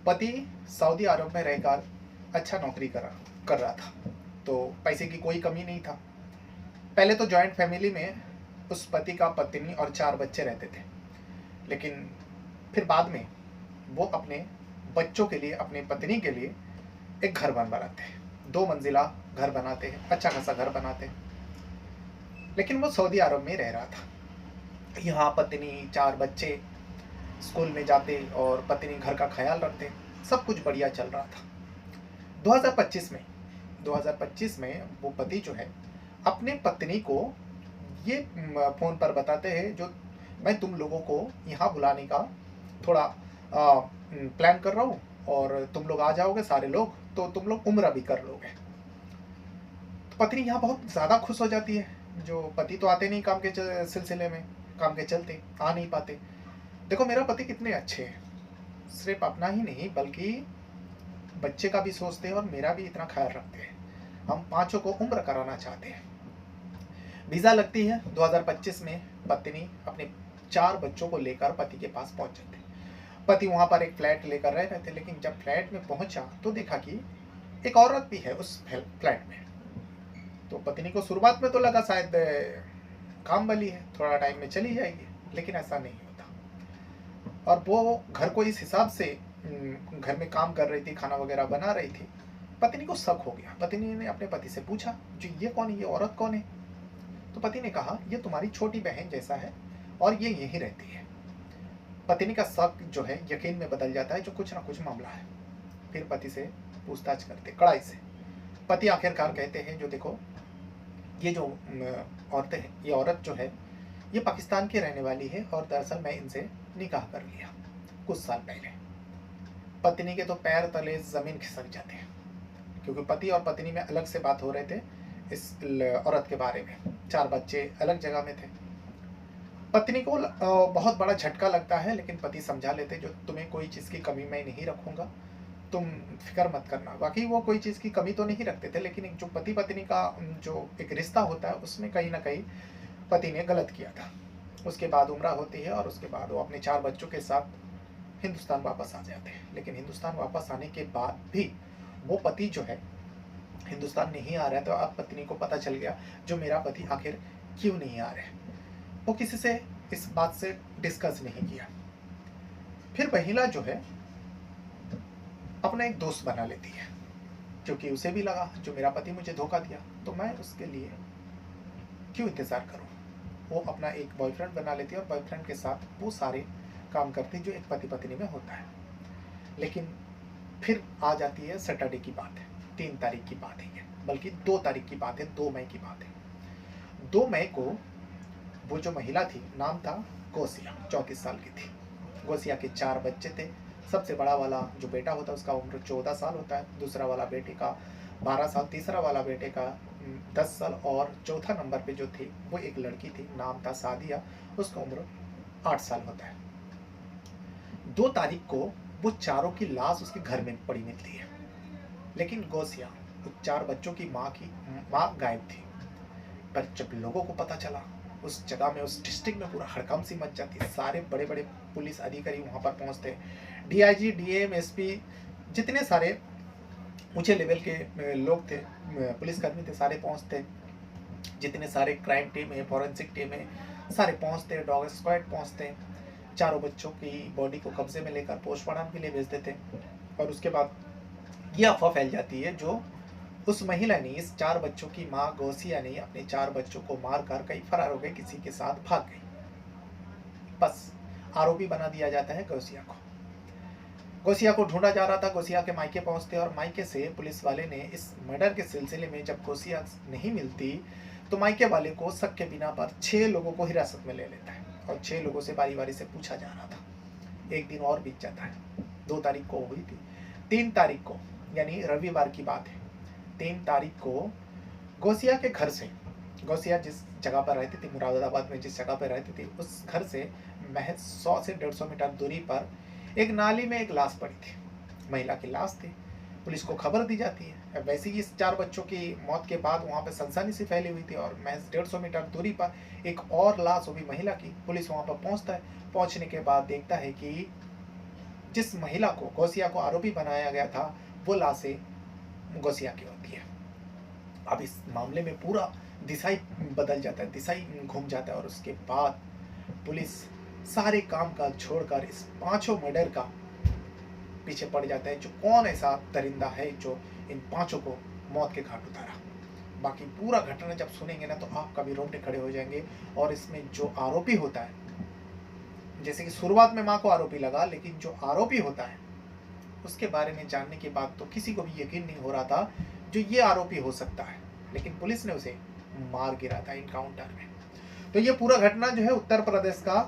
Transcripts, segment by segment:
पति सऊदी अरब में रहकर अच्छा नौकरी कर रहा था, तो पैसे की कोई कमी नहीं था। पहले तो जॉइंट फैमिली में उस पति का पत्नी और 4 बच्चे रहते थे, लेकिन फिर बाद में वो अपने बच्चों के लिए, अपनी पत्नी के लिए एक घर बनाते हैं, 2 मंजिला घर बनाते हैं, अच्छा खासा घर बनाते हैं। लेकिन वो सऊदी अरब में रह रहा था। यहाँ पत्नी, 4 बच्चे स्कूल में जाते और पत्नी घर का ख्याल रखते, सब कुछ बढ़िया चल रहा था। 2025 में 2025 में वो पति जो है अपने पत्नी को ये फ़ोन पर बताते हैं, जो मैं तुम लोगों को यहाँ बुलाने का थोड़ा प्लान कर रहा हूँ और तुम लोग आ जाओगे सारे लोग, तो तुम लोग उम्रा भी कर लोगे। तो पत्नी यहाँ बहुत ज़्यादा खुश हो जाती है। जो पति तो आते नहीं काम के सिलसिले में, काम के चलते आ नहीं पाते। देखो मेरा पति कितने अच्छे हैं, सिर्फ अपना ही नहीं बल्कि बच्चे का भी सोचते हैं और मेरा भी इतना ख्याल रखते हैं। हम 5 को उम्र कराना चाहते हैं। वीज़ा लगती है 2025 में। पत्नी अपने 4 बच्चों को लेकर पति के पास पहुंच जाते। पति वहां पर एक फ्लैट लेकर रह रहे थे, लेकिन जब फ्लैट में पहुंचा तो देखा कि एक औरत भी है उस फ्लैट में। तो पत्नी को शुरुआत में तो लगा शायद काम वाली है, थोड़ा टाइम में चली जाएगी, लेकिन ऐसा नहीं होता। और वो घर को इस हिसाब से घर में काम कर रही थी, खाना वगैरह बना रही थी। पत्नी को शक हो गया। पत्नी ने अपने पति से पूछा, जो ये कौन है, ये औरत कौन है? तो पति ने कहा, ये तुम्हारी छोटी बहन जैसा है और ये यहीं रहती है। पत्नी का शक जो है यकीन में बदल जाता है, जो कुछ ना कुछ मामला है। फिर पति से पूछताछ करते कड़ाई से। पति आखिरकार कहते हैं, जो देखो ये जो औरतें हैं, ये औरत जो है ये पाकिस्तान की रहने वाली है और दरअसल मैं इनसे निकाह कर लिया कुछ साल पहले। पत्नी के तो पैर तले जमीन खिसक जाते हैं, क्योंकि पति और पत्नी में अलग से बात हो रहे थे इस औरत के बारे में। 4 बच्चे अलग जगह में थे। पत्नी को बहुत बड़ा झटका लगता है, लेकिन पति समझा लेते, जो तुम्हें कोई चीज़ की कमी मैं नहीं रखूँगा, तुम फिक्र मत करना। बाकी वो कोई चीज़ की कमी तो नहीं रखते थे, लेकिन एक जो पति पत्नी का जो एक रिश्ता होता है उसमें कहीं ना कहीं पति ने गलत किया था। उसके बाद उम्रा होती है और उसके बाद वो अपने 4 बच्चों के साथ हिंदुस्तान वापस आ जाते हैं। लेकिन हिंदुस्तान वापस आने के बाद भी वो पति जो है हिंदुस्तान नहीं आ रहा है। तो अब पत्नी को पता चल गया, जो मेरा पति आखिर क्यों नहीं आ रहे। वो किसी से इस बात से डिस्कस नहीं किया। फिर महिला जो है अपना एक दोस्त बना लेती है, क्योंकि उसे भी लगा, जो मेरा पति मुझे धोखा दिया तो मैं उसके लिए क्यों इंतज़ार करूं। वो अपना एक बॉयफ्रेंड बना लेती है और बॉयफ्रेंड के साथ वो सारे काम करती जो एक पति पत्नी में होता है। लेकिन फिर आ जाती है सैटरडे की बात है, 3 तारीख की बात है, बल्कि 2 तारीख की बात है, 2 मई की बात है। 2 मई को वो जो महिला थी, नाम था गोसिया, 34 साल की थी। गोसिया के 4 बच्चे थे। सबसे बड़ा वाला जो बेटा होता है उसका उम्र 14 साल होता है, दूसरा वाला बेटे का 12 साल, तीसरा वाला बेटे का 10 साल और चौथा नंबर पे जो थी वो एक लड़की थी, नाम था सादिया, उसका उम्र 8 साल होता है। 2 तारीख को वो चारों की लाश उसके घर में पड़ी मिलती है, लेकिन गोसिया उस 4 बच्चों की माँ गायब थी। पर जब लोगों को पता चला, उस जगह में, उस डिस्ट्रिक्ट में पूरा हड़कंप सी मच जाती है। सारे बड़े बड़े पुलिस अधिकारी वहाँ पर पहुँचते, डीआईजी, डीएम, एसपी, जितने सारे ऊंचे लेवल के लोग थे, पुलिसकर्मी थे, सारे पहुँचते। जितने सारे क्राइम टीम है, फॉरेंसिक टीम है, सारे पहुँचते, डॉग स्क्वाड पहुँचते। चारों बच्चों की बॉडी को कब्जे में लेकर पोस्टमार्टम के लिए भेज देते। और उसके बाद यह अफवाह फैल जाती है, जो उस महिला ने, इस 4 बच्चों की माँ गोसिया ने अपने 4 बच्चों को मारकर कहीं फरार हो गई, किसी के साथ भाग गई। बस आरोपी बना दिया जाता है गोसिया को। गोसिया को ढूंढा जा रहा था। गोसिया के मायके पहुंचते और मायके से पुलिस वाले ने इस मर्डर के सिलसिले में जब गोसिया नहीं मिलती तो मायके वाले को शक के बिना पर 6 लोगों को हिरासत में ले लेता है और 6 लोगों से बारी बारी से पूछा जा रहा था। एक दिन और बीत जाता है। 2 तारीख को हुई थी। 3 तारीख को, यानी रविवार की बात है, 3 तारीख को गोसिया के घर से, गोसिया जिस जगह पर रहती थी, मुरादाबाद में जिस जगह पर रहती थी, उस घर से महज 100 से 150 मीटर दूरी पर एक नाली में एक लाश पड़ी थी। महिला की लाश थी। पुलिस को खबर दी जाती है। वैसे ही इस 4 बच्चों की मौत के बाद वहाँ पर सनसनी सी फैली हुई थी और महज 150 मीटर दूरी पर एक और लाश, वो भी महिला की। पुलिस वहाँ पर पहुँचता है। पहुँचने के बाद देखता है कि जिस महिला को गौसिया को आरोपी बनाया गया था वो लाशें गौसिया की होती है। अब इस मामले में पूरा दिशा ही बदल जाता है, दिशा ही घूम जाता है और उसके बाद पुलिस सारे काम काज छोड़कर इस पांचों मर्डर का पीछे पड़ जाता है, जो कौन ऐसा दरिंदा है जो इन पांचों को मौत के घाट उतारा। बाकी पूरा घटना जब सुनेंगे ना तो आपका भी रोंगटे खड़े हो जाएंगे। और इसमें जो आरोपी होता है, जैसे कि शुरुआत में माँ को आरोपी लगा, लेकिन जो आरोपी होता है उसके बारे में जानने के बाद तो किसी को भी यकीन नहीं हो रहा था जो ये आरोपी हो सकता है, लेकिन पुलिस ने उसे मार गिरा था इनकाउंटर में। तो ये पूरा घटना जो है उत्तर प्रदेश का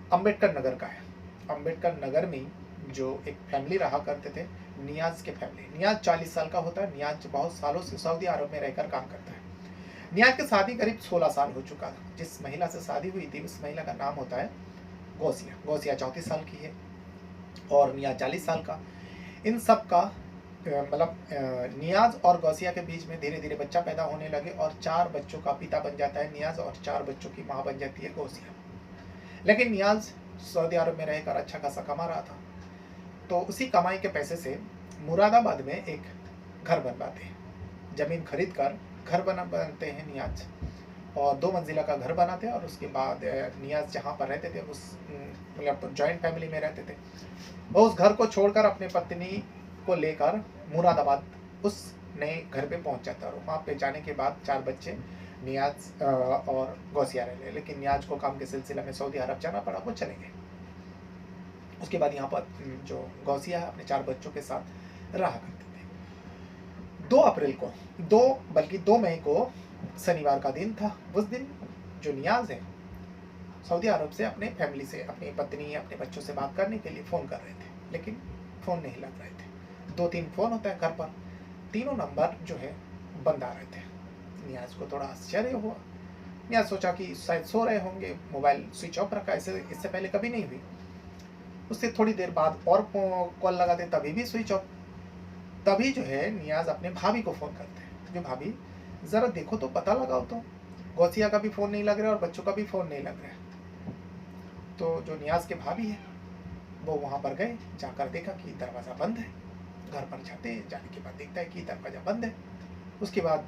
अंबेडकर नगर का है। अंबेडकर नगर में जो एक फैमिली रहा करते थे, नियाज के फैमिली। नियाज 40 साल का होता है। नियाज बहुत सालों से सऊदी अरब में रहकर काम करता है। नियाज की शादी करीब 16 साल हो चुका था। जिस महिला से शादी हुई थी उस महिला का नाम होता है गौसिया। गौसिया 34 साल की है और नियाज 40 साल का। इन सब का मतलब नियाज और गौसिया के बीच में धीरे धीरे बच्चा पैदा होने लगे और 4 बच्चों का पिता बन जाता है नियाज और 4 बच्चों की माँ बन जाती है गौसिया। लेकिन नियाज सऊदी अरब में रहकर अच्छा खासा कमा रहा था, तो उसी कमाई के पैसे से मुरादाबाद में एक घर बनवाते हैं। जमीन खरीद कर घर बनाते हैं नियाज, और 2 मंजिला का घर बनाते हैं। और उसके बाद नियाज जहाँ पर रहते थे उस मतलब जॉइंट फैमिली में रहते थे, वो उस घर को छोड़कर अपनी पत्नी को लेकर मुरादाबाद उस नए घर पे पहुंच जाता है। और वहाँ पे जाने के बाद 4 बच्चे नियाज और गौसिया रह गए। लेकिन नियाज को काम के सिलसिले में सऊदी अरब जाना पड़ा, वो चले गए। उसके बाद यहाँ पर जो गौसिया है अपने 4 बच्चों के साथ रहा करते थे। 2 अप्रैल को 2 मई को शनिवार का दिन था। उस दिन जो नियाज है सऊदी अरब से अपने फैमिली से, अपनी पत्नी अपने बच्चों से बात करने के लिए फ़ोन कर रहे थे, लेकिन फ़ोन नहीं लग रहे थे। 2-3 फ़ोन होता है घर पर, तीनों नंबर जो है बंद आ रहे थे। नियाज को थोड़ा आश्चर्य हुआ। नियाज सोचा कि शायद सो रहे होंगे, मोबाइल स्विच ऑफ रखा, इससे पहले कभी नहीं हुई। उससे थोड़ी देर बाद और कॉल लगाते, तभी भी स्विच ऑफ। तभी जो है नियाज अपने भाभी को फ़ोन करते हैं, जो भाभी ज़रा देखो तो पता लगाओ तो, गौसिया का भी फ़ोन नहीं लग रहा है और बच्चों का भी फ़ोन नहीं लग रहा है। तो जो नियाज के भाभी है वो वहाँ पर गए, जाकर देखा कि दरवाज़ा बंद है। घर पर जाने के बाद देखता है कि दरवाज़ा बंद है। उसके बाद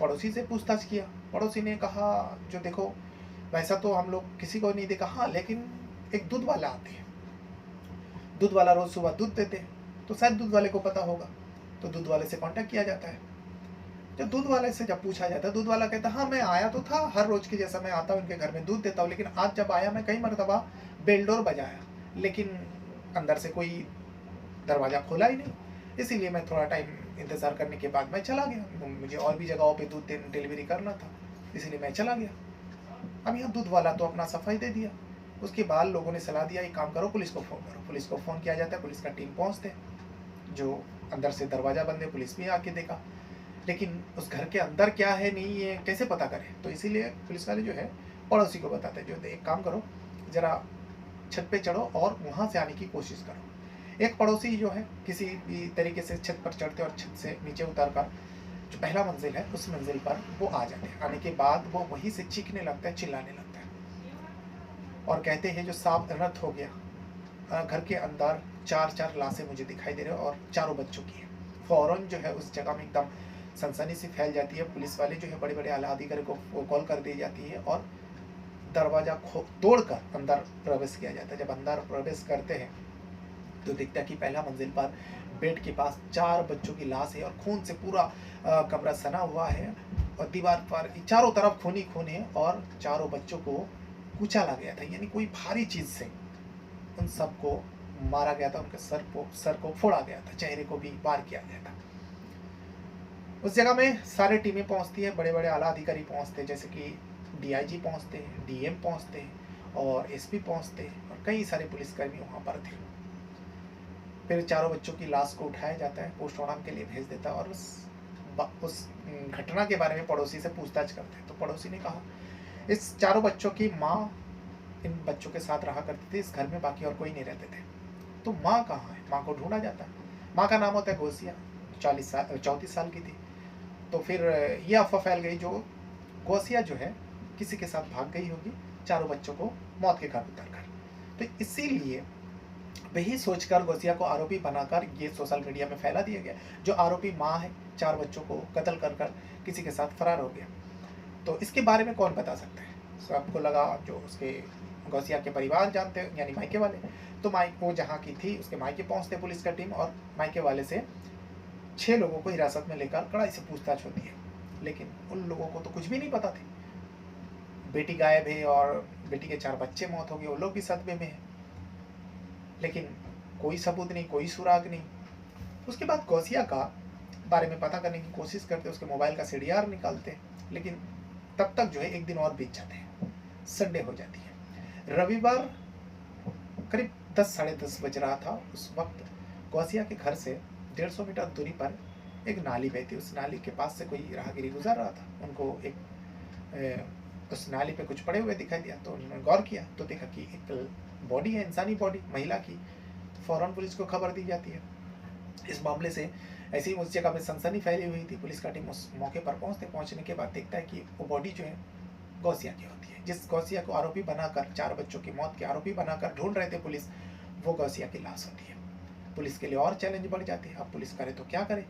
पड़ोसी से पूछताछ किया। पड़ोसी ने कहा जो देखो वैसा तो हम लोग किसी को नहीं देखा, हाँ लेकिन एक दूध वाला आते हैं, दूध वाला रोज़ सुबह दूध देते हैं, तो शायद दूध वाले को पता होगा। तो दूध वाले से कांटेक्ट किया जाता है। जब दूध वाले से जब पूछा जाता है, दूध वाला कहता है हाँ मैं आया तो था, हर रोज़ की जैसा मैं आता हूँ इनके घर में दूध देता हूँ, लेकिन आज जब आया मैं कई मरतबा बेल डोर बजाया, लेकिन अंदर से कोई दरवाज़ा खोला ही नहीं, इसीलिए मैं थोड़ा टाइम इंतज़ार करने के बाद मैं चला गया। मुझे और भी जगहों पे दूध डिलीवरी करना था, इसीलिए मैं चला गया। अब यहाँ दूध वाला तो अपना सफाई दे दिया। उसके बाद लोगों ने सलाह दिया एक काम करो, पुलिस को फ़ोन करो। पुलिस को फ़ोन किया जाता है, पुलिस का टीम पहुँचते, जो अंदर से दरवाज़ा बंद है, पुलिस भी आके देखा, लेकिन उस घर के अंदर क्या है नहीं है कैसे पता करें। तो इसीलिए पुलिस वाले जो है पड़ोसी को बताते हैं, जो एक काम करो ज़रा छत पे चढ़ो और वहाँ से आने की कोशिश करो। एक पड़ोसी जो है किसी भी तरीके से छत पर चढ़ते और छत से नीचे उतर कर जो पहला मंजिल है उस मंजिल पर वो आ जाते हैं। आने के बाद वो वहीं से चीखने लगता है, चिल्लाने लगता है और कहते हैं जो सांप रत हो गया, घर के अंदर 4 लाशें मुझे दिखाई दे रहे हैं और 4 बच्चों की है। फ़ौरन जो है उस जगह में एकदम सनसनी सी फैल जाती है। पुलिस वाले जो है बड़े बड़े आला अधिकारी को कॉल कर दी जाती है और दरवाज़ा तोड़कर अंदर प्रवेश किया जाता है। जब अंदर प्रवेश करते हैं तो दिखता है कि पहला मंजिल पर बेड के पास 4 बच्चों की लाश है और खून से पूरा कमरा सना हुआ है और दीवार पर चारों तरफ खून ही खून है और 4 बच्चों को कुचला गया था, यानी कोई भारी चीज़ से उन सबको मारा गया था। उनके सर को फोड़ा गया था, चेहरे को भी वार किया गया था। उस जगह में सारे टीमें पहुंचती है, बड़े बड़े आला अधिकारी पहुंचते हैं, जैसे कि डीआईजी पहुंचते हैं, डीएम पहुंचते हैं और एसपी पहुंचते हैं और कई सारे पुलिसकर्मी वहां पर थे। फिर 4 बच्चों की लाश को उठाया जाता है, पोस्टमार्टम के लिए भेज देता है और उस घटना के बारे में पड़ोसी से पूछताछ करते हैं। तो पड़ोसी ने कहा इस 4 बच्चों की माँ इन बच्चों के साथ रहा करती थी, इस घर में बाकी और कोई नहीं रहते थे। तो माँ कहाँ है? माँ को ढूंढा जाता है। माँ का नाम होता है गौसिया, 34 साल की थी। तो फिर ये अफवाह फैल गई जो गौसिया जो है किसी के साथ भाग गई होगी 4 बच्चों को मौत के घाट उतार कर। तो इसीलिए वही सोचकर गौसिया को आरोपी बनाकर ये सोशल मीडिया में फैला दिया गया। जो आरोपी माँ है, 4 बच्चों को कत्ल कर कर किसी के साथ फरार हो गया। तो इसके बारे में कौन बता सकता है? सबको लगा जो उसके गौसिया के परिवार जानते हैं, यानी मायके वाले। तो वो जहाँ की थी उसके मायके पहुँचते पुलिस का टीम, और मायके वाले से 6 लोगों को हिरासत में लेकर कड़ाई से पूछताछ होती है। लेकिन उन लोगों को तो कुछ भी नहीं पता थी। बेटी गायब है और बेटी के 4 बच्चे मौत हो गए, वो लोग भी सदमे में है, लेकिन कोई सबूत नहीं, कोई सुराग नहीं। उसके बाद गौसिया का बारे में पता करने की कोशिश करते, उसके मोबाइल का सीडीआर निकालते, लेकिन तब तक जो है एक दिन और बीत जाते हैं। संडे हो जाती है। रविवार करीब 10 साढ़े 10 बज रहा था। उस वक्त गौसिया के घर से 150 मीटर दूरी पर एक नाली बहती। उस नाली के पास से कोई राहगीरी गुजर रहा था। उनको एक उस नाली पे कुछ पड़े हुए दिखाई दिया, तो उन्होंने गौर किया तो देखा कि एक बॉडी है, इंसानी बॉडी, महिला की। तो फौरन पुलिस को खबर दी जाती है। इस मामले से ऐसे ही उस जगह पे सनसनी फैली हुई थी। पुलिस का टीम उस मौके पर पहुंचने के बाद देखता है कि वो बॉडी जो है गौसिया की होती है। जिस गौसिया को आरोपी बनाकर, 4 बच्चों की मौत के आरोपी बनाकर ढूंढ रहे थे पुलिस, वो गौसिया की लाश होती है। पुलिस के लिए और चैलेंज बढ़ जाते हैं। अब पुलिस करे तो क्या करे?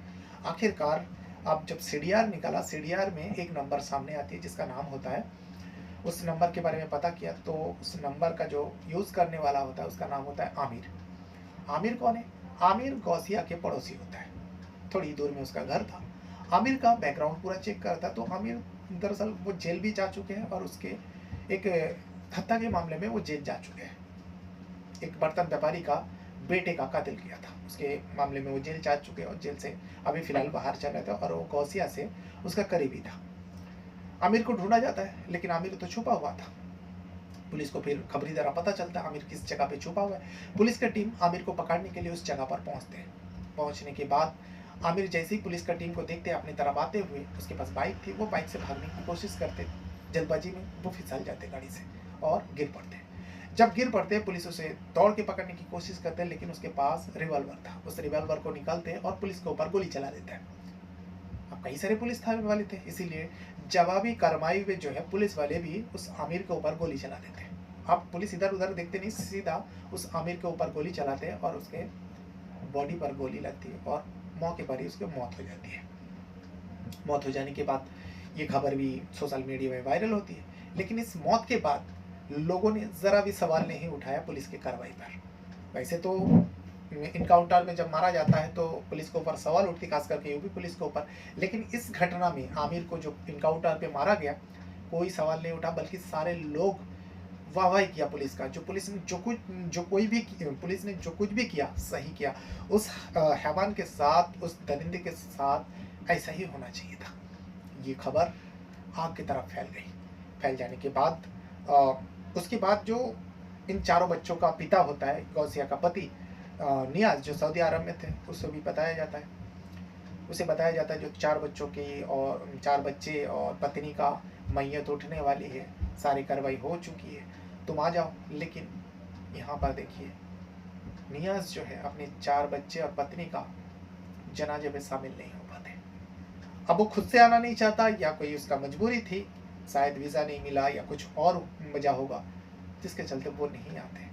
आखिरकार अब जब सीडीआर निकाला, सीडीआर में एक नंबर सामने आती है जिसका नाम होता है। उस नंबर के बारे में पता किया तो उस नंबर का जो यूज़ करने वाला होता है उसका नाम होता है आमिर। आमिर कौन है? आमिर गौसिया के पड़ोसी होता है। थोड़ी दूर में उसका घर था। आमिर का बैकग्राउंड पूरा चेक करता तो आमिर दरअसल वो जेल भी जा चुके हैं, और उसके एक हत्या के मामले में वो जेल जा चुके हैं। एक बर्तन व्यापारी का बेटे का कत्ल किया था, उसके मामले में वो जेल जा चुके हैं, और जेल से अभी फिलहाल बाहर चल रहे थे, और वो गौसिया से उसका करीबी था। आमिर को ढूंढा जाता है, लेकिन आमिर तो छुपा हुआ था। पुलिस को फिर खबरी द्वारा पता चलता है आमिर किस जगह पे छुपा हुआ है। पुलिस की टीम आमिर को पकड़ने के लिए उस जगह पर पहुंचते हैं। पहुंचने के बाद आमिर जैसे ही पुलिस का टीम को देखते अपनी तरफ आते हुए, उसके पास बाइक थी, वो बाइक से भागने की कोशिश करते। जल्दबाजी में वो फिसल जाते गाड़ी से और गिर पड़ते। जब गिर पड़ते पुलिस उसे दौड़ के पकड़ने की कोशिश करते हैं, लेकिन उसके पास रिवॉल्वर था। उस रिवॉल्वर को निकालते हैं और पुलिस के ऊपर गोली चला देता है। अब कई सारे पुलिस थाने वाले थे, इसीलिए जवाबी कार्रवाई में जो है पुलिस वाले भी उस आमिर के ऊपर गोली चला देते हैं। अब पुलिस इधर उधर देखते नहीं, सीधा उस आमिर के ऊपर गोली चलाते हैं और उसके बॉडी पर गोली लगती है और मौके पर ही उसकी मौत हो जाती है। मौत हो जाने के बाद ये खबर भी सोशल मीडिया में वायरल होती है, लेकिन इस मौत के बाद लोगों ने ज़रा भी सवाल नहीं उठाया पुलिस की कार्रवाई पर। वैसे तो इनकाउंटर में जब मारा जाता है तो पुलिस के ऊपर सवाल उठती, खास करके यूपी पुलिस के ऊपर, लेकिन इस घटना में आमिर को जो इनकाउंटर पे मारा गया कोई सवाल नहीं उठा, बल्कि सारे लोग वाहवाही किया पुलिस का। पुलिस ने जो कुछ भी किया सही किया। उस हैवान के साथ, उस दरिंदे के साथ ऐसा ही होना चाहिए था। ये खबर आग की तरफ फैल गई। फैल जाने के बाद उसके बाद जो इन 4 बच्चों का पिता होता है, गौसिया का पति नियाज, जो सऊदी अरब में थे, उससे भी बताया जाता है। उसे बताया जाता है जो 4 बच्चों की और 4 बच्चे और पत्नी का मैयत उठने वाली है, सारी कार्रवाई हो चुकी है, तुम आ जाओ। लेकिन यहाँ पर देखिए, नियाज जो है अपने 4 बच्चे और पत्नी का जनाजे में शामिल नहीं हो पाते। अब वो खुद से आना नहीं चाहता, या कोई उसका मजबूरी थी, शायद वीज़ा नहीं मिला या कुछ और वजह होगा जिसके चलते वो नहीं आते।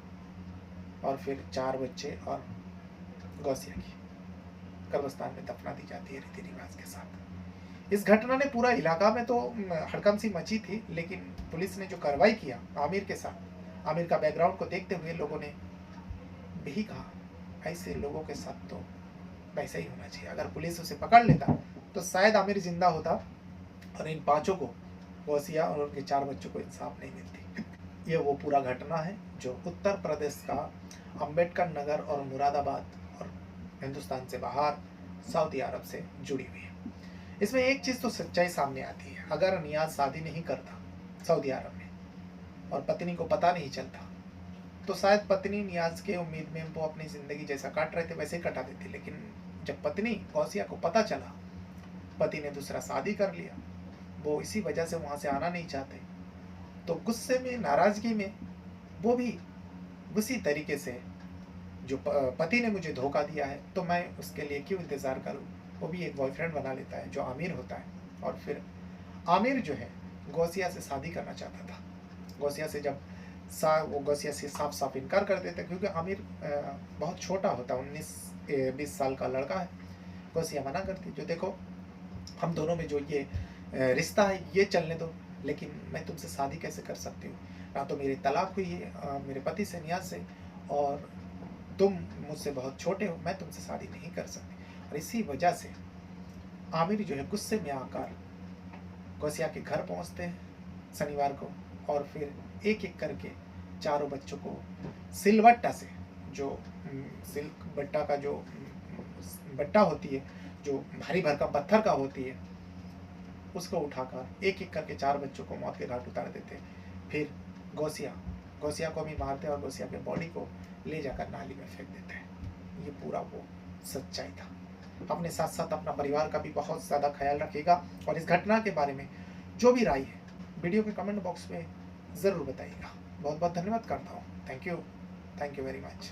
और फिर 4 बच्चे और गौसिया की कब्रिस्तान में दफना दी जाती है रीति रिवाज के साथ। इस घटना ने पूरा इलाका में तो हड़कंप सी मची थी, लेकिन पुलिस ने जो कार्रवाई किया आमिर के साथ, आमिर का बैकग्राउंड को देखते हुए लोगों ने भी कहा ऐसे लोगों के साथ तो वैसा ही होना चाहिए। अगर पुलिस उसे पकड़ लेता तो शायद आमिर जिंदा होता और इन 5 को, गौसिया और उनके 4 बच्चों को इंसाफ नहीं मिलती। ये वो पूरा घटना है जो उत्तर प्रदेश का अम्बेडकर नगर और मुरादाबाद और हिंदुस्तान से बाहर सऊदी अरब से जुड़ी हुई है। इसमें एक चीज़ तो सच्चाई सामने आती है, अगर नियाज शादी नहीं करता सऊदी अरब में और पत्नी को पता नहीं चलता तो शायद पत्नी नियाज के उम्मीद में वो अपनी ज़िंदगी जैसा काट रहे थे वैसे ही कटा देती। लेकिन जब पत्नी गौसिया को पता चला, पति ने दूसरा शादी कर लिया, वो इसी वजह से वहाँ से आना नहीं चाहते, तो गुस्से में, नाराज़गी में वो भी उसी तरीके से, जो पति ने मुझे धोखा दिया है तो मैं उसके लिए क्यों इंतज़ार करूं, वो भी एक बॉयफ्रेंड बना लेता है जो आमिर होता है। और फिर आमिर जो है गौसिया से शादी करना चाहता था। गौसिया से जब वो गौसिया से साफ साफ इनकार कर देते, क्योंकि आमिर बहुत छोटा होता, 19-20 साल का लड़का है। गौसिया मना करती, जो देखो हम दोनों में जो ये रिश्ता है ये चलने दो, लेकिन मैं तुमसे शादी कैसे कर सकती हूँ, ना तो मेरी तलाक हुई है मेरे पति से, नियाज से, और तुम मुझसे बहुत छोटे हो, मैं तुमसे शादी नहीं कर सकती। और इसी वजह से आमिर जो है गुस्से में आकर गौसिया के घर पहुंचते हैं शनिवार को, और फिर एक एक करके चारों बच्चों को सिलवट्टा से, जो सिल्क बट्टा का जो बट्टा होती है, जो भारी भरकम पत्थर का होती है, उसको उठाकर एक एक करके 4 बच्चों को मौत के घाट उतार देते। फिर गौसिया को भी मारते और गौसिया के बॉडी को ले जाकर नाली में फेंक देते हैं। ये पूरा वो सच्चाई था। अपने साथ साथ अपना परिवार का भी बहुत ज़्यादा ख्याल रखिएगा, और इस घटना के बारे में जो भी राय है वीडियो के कमेंट बॉक्स में ज़रूर बताइएगा। बहुत बहुत धन्यवाद करता हूँ। Thank you very much.